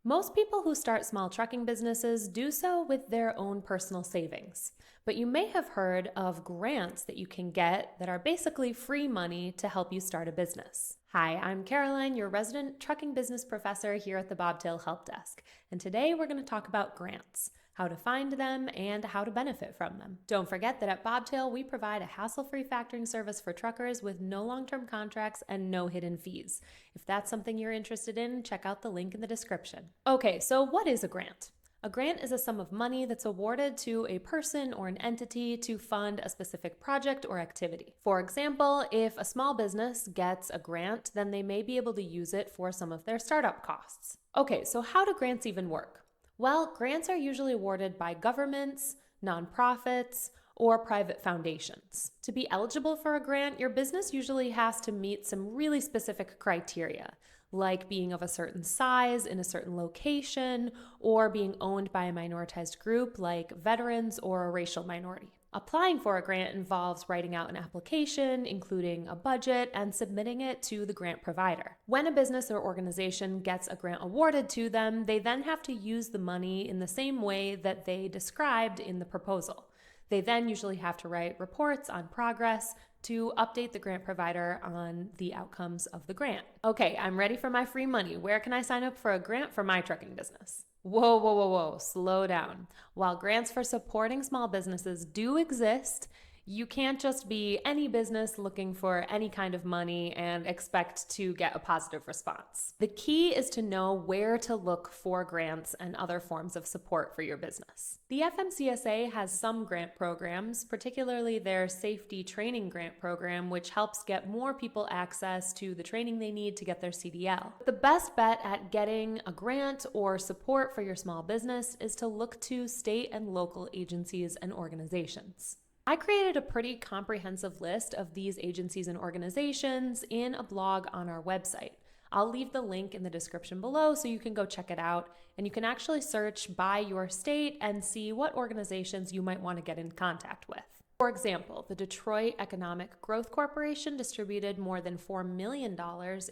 Most people who start small trucking businesses do so with their own personal savings. But you may have heard of grants that you can get that are basically free money to help you start a business. Hi, I'm Caroline, your resident trucking business professor here at the Bobtail Help Desk. And today we're going to talk about grants, how to find them, and how to benefit from them. Don't forget that at Bobtail, we provide a hassle-free factoring service for truckers with no long-term contracts and no hidden fees. If that's something you're interested in, check out the link in the description. Okay, so what is a grant? A grant is a sum of money that's awarded to a person or an entity to fund a specific project or activity. For example, if a small business gets a grant, then they may be able to use it for some of their startup costs. Okay, so how do grants even work? Well, grants are usually awarded by governments, nonprofits, or private foundations. To be eligible for a grant, your business usually has to meet some really specific criteria, like being of a certain size in a certain location, or being owned by a minoritized group like veterans or a racial minority. Applying for a grant involves writing out an application, including a budget, and submitting it to the grant provider. When a business or organization gets a grant awarded to them, they then have to use the money in the same way that they described in the proposal. They then usually have to write reports on progress to update the grant provider on the outcomes of the grant. Okay, I'm ready for my free money. Where can I sign up for a grant for my trucking business? Whoa, slow down. While grants for supporting small businesses do exist, you can't just be any business looking for any kind of money and expect to get a positive response. The key is to know where to look for grants and other forms of support for your business. The FMCSA has some grant programs, particularly their safety training grant program, which helps get more people access to the training they need to get their CDL. The best bet at getting a grant or support for your small business is to look to state and local agencies and organizations. I created a pretty comprehensive list of these agencies and organizations in a blog on our website. I'll leave the link in the description below so you can go check it out, and you can actually search by your state and see what organizations you might want to get in contact with. For example, the Detroit Economic Growth Corporation distributed more than $4 million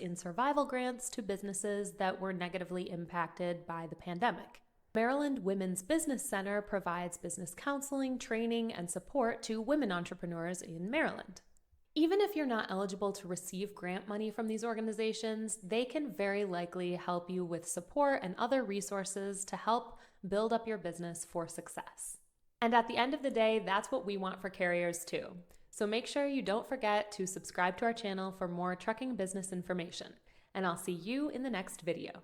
in survival grants to businesses that were negatively impacted by the pandemic. Maryland Women's Business Center provides business counseling, training, and support to women entrepreneurs in Maryland. Even if you're not eligible to receive grant money from these organizations, they can very likely help you with support and other resources to help build up your business for success. And at the end of the day, that's what we want for carriers too. So make sure you don't forget to subscribe to our channel for more trucking business information. And I'll see you in the next video.